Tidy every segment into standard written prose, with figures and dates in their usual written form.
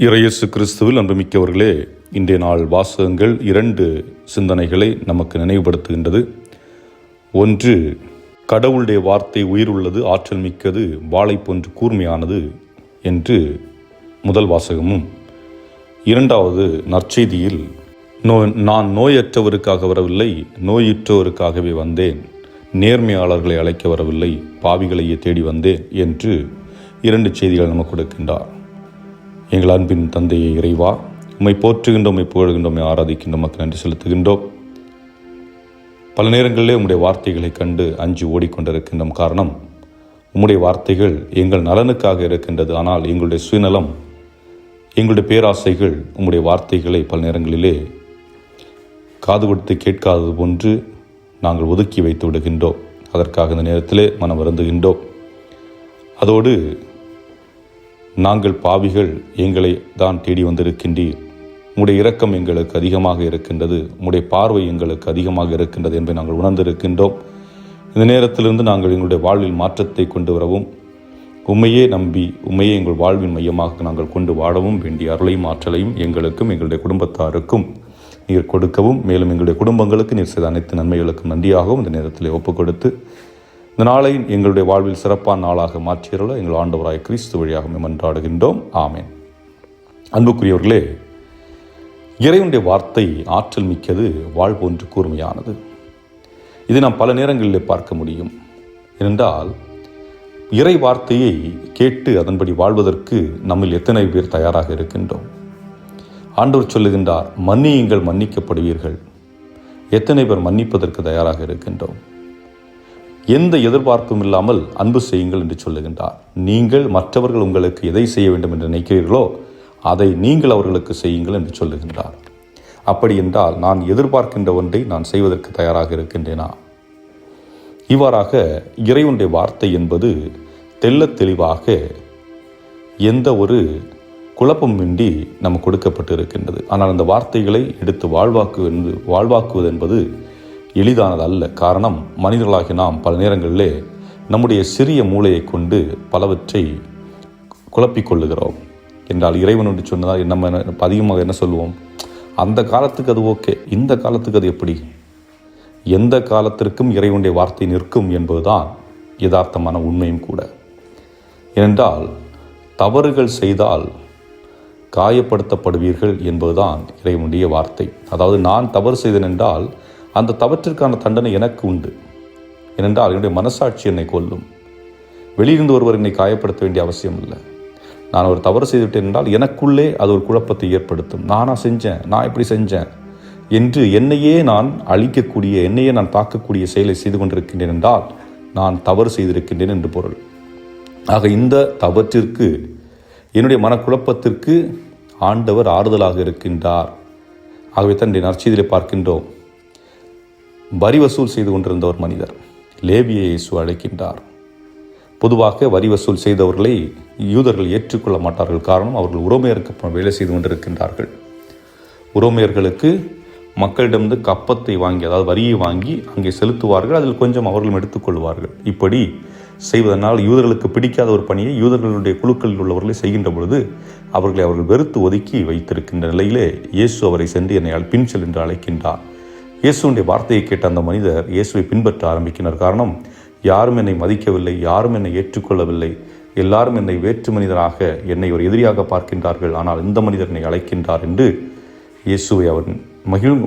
இறையேசு கிறிஸ்துவில் அன்புமிக்கவர்களே, இன்றைய நாள் வாசகங்கள் 2 சிந்தனைகளை நமக்கு நினைவுபடுத்துகின்றது. ஒன்று, கடவுளுடைய வார்த்தை உயிருள்ளது, ஆற்றல் மிக்கது, வாளை போன்று கூர்மையானது என்று முதல் வாசகமும், இரண்டாவது நற்செய்தியில் நான் நோயற்றவருக்காக வரவில்லை, நோயுற்றவருக்காகவே வந்தேன், நேர்மையாளர்களை அழைக்க வரவில்லை, பாவிகளையே தேடி வந்தேன் என்று 2 செய்திகள் நமக்கு கொடுக்கின்றார். எங்கள் அன்பின் தந்தையை இறைவா, உம்மை போற்றுகின்றோம், உம்மை புகழ்கின்றோம், உம்மை ஆராதிக்கின்றோம், மக்கள் நன்றி செலுத்துகின்றோம். பல நேரங்களிலே உம்முடைய வார்த்தைகளை கண்டு அஞ்சு ஓடிக்கொண்டிருக்கின்றோம். காரணம், உம்முடைய வார்த்தைகள் எங்கள் நலனுக்காக இருக்கின்றது. ஆனால் எங்களுடைய சுயநலம், எங்களுடைய பேராசைகள் உம்முடைய வார்த்தைகளை பல நேரங்களிலே காது கொடுத்து கேட்காதது போன்று நாங்கள் ஒதுக்கி வைத்து விடுகின்றோம். அதற்காக இந்த நேரத்திலே மனம் வருந்துகின்றோம். அதோடு நாங்கள் பாவிகள், எங்களை தான் தேடி வந்திருக்கின்றீர், உம்முடைய இரக்கம் எங்களுக்கு அதிகமாக இருக்கின்றது, உம்முடைய பார்வை எங்களுக்கு அதிகமாக இருக்கின்றது என்பதை நாங்கள் உணர்ந்திருக்கின்றோம். இந்த நேரத்திலிருந்து நாங்கள் எங்களுடைய வாழ்வில் மாற்றத்தை கொண்டு வரவும், உம்மையே நம்பி உம்மையே எங்கள் வாழ்வின் மையமாக நாங்கள் கொண்டு வாழவும் வேண்டிய அருளையும் ஆற்றலையும் எங்களுக்கும் எங்களுடைய குடும்பத்தாருக்கும் நீர் கொடுக்கவும், மேலும் எங்களுடைய குடும்பங்களுக்கு நீர் செய்த அனைத்து நன்மைகளுக்கும் நன்றியாகவும் இந்த நேரத்தில் ஒப்புக் கொடுத்து, இந்த நாளை எங்களுடைய வாழ்வில் சிறப்பான நாளாக மாற்றியருள எங்கள் ஆண்டவராய் கிறிஸ்து வழியாக மன்றாடுகின்றோம். ஆமேன். அன்புக்குரியவர்களே, இறைவனுடைய வார்த்தை ஆற்றல் மிக்கது, வாழ் போன்று கூர்மையானது. இது நாம் பல நேரங்களில் பார்க்க முடியும். ஏனென்றால் இறை வார்த்தையை கேட்டு அதன்படி வாழ்வதற்கு நம்மில் எத்தனை பேர் தயாராக இருக்கின்றோம்? ஆண்டவர் சொல்லுகின்றார், மன்னியுங்கள் மன்னிக்கப்படுவீர்கள். எத்தனை பேர் மன்னிப்பதற்கு தயாராக இருக்கின்றோம்? எந்த எதிர்பார்ப்பும் இல்லாமல் அன்பு செய்யுங்கள் என்று சொல்லுகின்றார். நீங்கள் மற்றவர்கள் உங்களுக்கு எதை செய்ய வேண்டும் என்று நினைக்கிறீர்களோ அதை நீங்கள் அவர்களுக்கு செய்யுங்கள் என்று சொல்லுகின்றார். அப்படி என்றால் நான் எதிர்பார்க்கின்ற ஒன்றை நான் செய்வதற்கு தயாராக இருக்கின்றேனா? இவ்வாறாக இறைவனுடைய வார்த்தை என்பது தெள்ளத் தெளிவாக எந்த ஒரு குழப்பமின்றி நமக்கு கொடுக்கப்பட்டு இருக்கின்றது. ஆனால் அந்த வார்த்தைகளை எடுத்து வாழ்வாக்குவது என்பது எளிதானது அல்ல. காரணம், மனிதர்களாகி நாம் பல நேரங்களிலே நம்முடைய சிறிய மூளையை கொண்டு பலவற்றை குழப்பிக்கொள்ளுகிறோம். என்றால் இறைவன் என்று சொன்னதால் நம்ம அதிகமாக என்ன சொல்லுவோம்? அந்த காலத்துக்கு அது ஓகே, இந்த காலத்துக்கு அது எப்படி? எந்த காலத்திற்கும் இறைவனுடைய வார்த்தை நிற்கும் என்பதுதான் யதார்த்தமான உண்மையும் கூட. ஏனென்றால் தவறுகள் செய்தால் காயப்படுத்தப்படுவீர்கள் என்பதுதான் இறைவனுடைய வார்த்தை. அதாவது நான் தவறு செய்தேன் என்றால் அந்த தவற்றிற்கான தண்டனை எனக்கு உண்டு. ஏனென்றால் என்னுடைய மனசாட்சி என்னை கொல்லும். வெளியிருந்து ஒருவர் என்னை காயப்படுத்த வேண்டிய அவசியம் இல்லை. நான் ஒரு தவறு செய்துவிட்டேன் என்றால் எனக்குள்ளே அது ஒரு குழப்பத்தை ஏற்படுத்தும். நான் இப்படி செஞ்சேன் என்று என்னையே நான் அழிக்கக்கூடிய, என்னையே நான் தாக்கக்கூடிய செயலை செய்து கொண்டிருக்கின்றேன் என்றால் நான் தவறு செய்திருக்கின்றேன் என்று பொருள். ஆக இந்த தவற்றிற்கு, என்னுடைய மனக்குழப்பத்திற்கு ஆண்டவர் ஆறுதலாக இருக்கின்றார். ஆகவே தன்னுடைய நற்செய்தியிலே பார்க்கின்றோம், வரி வசூல் செய்து கொண்டிருந்த ஒரு மனிதர், லேவியை இயேசு அழைக்கின்றார். பொதுவாக வரி வசூல் செய்தவர்களை யூதர்கள் ஏற்றுக்கொள்ள மாட்டார்கள். காரணம், அவர்கள் உரோமையருக்கு வேலை செய்து கொண்டிருக்கின்றார்கள். உரோமையர்களுக்கு மக்களிடமிருந்து கப்பத்தை வாங்கி, அதாவது வரியை வாங்கி அங்கே செலுத்துவார்கள். அதில் கொஞ்சம் அவர்களும் எடுத்துக்கொள்வார்கள். இப்படி செய்வதனால் யூதர்களுக்கு பிடிக்காத ஒரு பணியை யூதர்களுடைய குழுக்களில் உள்ளவர்களை செய்கின்ற பொழுது அவர்கள் வெறுத்து ஒதுக்கி வைத்திருக்கின்ற நிலையிலே இயேசு அவரை சென்று என்னை பின் செல் என்று அழைக்கின்றார். இயேசுடைய வார்த்தையை கேட்ட அந்த மனிதர் இயேசுவை பின்பற்ற ஆரம்பிக்கினார். காரணம், யாரும் என்னை மதிக்கவில்லை, யாரும் என்னை ஏற்றுக்கொள்ளவில்லை, எல்லாரும் என்னை வேற்று மனிதராக, என்னை ஒரு எதிரியாக பார்க்கின்றார்கள். ஆனால் இந்த மனிதர் என்னை அழைக்கின்றார் என்று இயேசுவை அவன்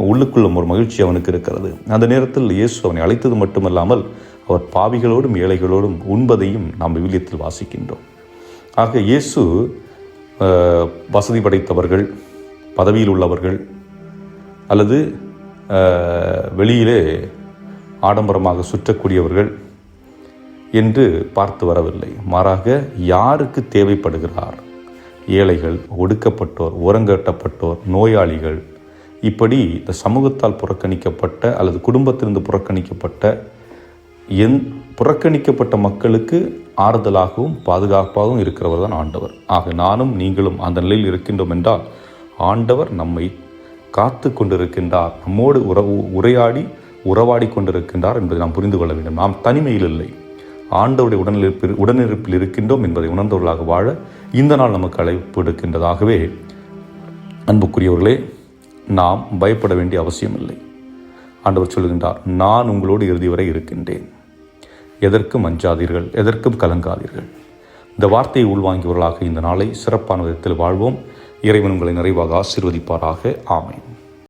உள்ளுக்குள்ளும் ஒரு மகிழ்ச்சி அவனுக்கு இருக்கிறது. அந்த நேரத்தில் இயேசு அவனை அழைத்தது மட்டுமல்லாமல் அவர் பாவிகளோடும் ஏழைகளோடும் உண்பதையும் நாம் விவிலியத்தில் வாசிக்கின்றோம். ஆக இயேசு வசதி படைத்தவர்கள், பதவியில் உள்ளவர்கள் அல்லது வெளியிலே ஆடம்பரமாக சுற்றக்கூடியவர்கள் என்று பார்த்து வரவில்லை. மாறாக யாருக்கு தேவைப்படுகிறார்? ஏழைகள், ஒடுக்கப்பட்டோர், ஓரங்கட்டப்பட்டோர், நோயாளிகள், இப்படி இந்த சமூகத்தால் புறக்கணிக்கப்பட்ட அல்லது குடும்பத்திலிருந்து புறக்கணிக்கப்பட்ட மக்களுக்கு ஆறுதலாகவும் பாதுகாப்பாகவும் இருக்கிறவர் தான் ஆண்டவர். ஆக நானும் நீங்களும் அந்த நிலையில் இருக்கின்றோம் என்றால் ஆண்டவர் நம்மை காத்து கொண்டிருக்கின்றார், நம்மோடு உறவாடி கொண்டிருக்கின்றார் என்பதை நாம் புரிந்து கொள்ள வேண்டும். நாம் தனிமையில் இல்லை. ஆண்டவருடைய உடனிருப்பில் இருக்கின்றோம் என்பதை உணர்ந்தவர்களாக வாழ இந்த நாள் நமக்கு அழைப்பு எடுக்கின்றதாகவே அன்புக்குரியவர்களே, நாம் பயப்பட வேண்டிய அவசியமில்லை. ஆண்டவர் சொல்கின்றார், நான் உங்களோடு இறுதி வரை இருக்கின்றேன், எதற்கும் அஞ்சாதீர்கள், எதற்கும் கலங்காதீர்கள். இந்த வார்த்தையை உள்வாங்கியவர்களாக இந்த நாளை சிறப்பான விதத்தில் வாழ்வோம். இறைவன் உங்களை நிறைவாக ஆசீர்வதிப்பாராக. ஆமென்.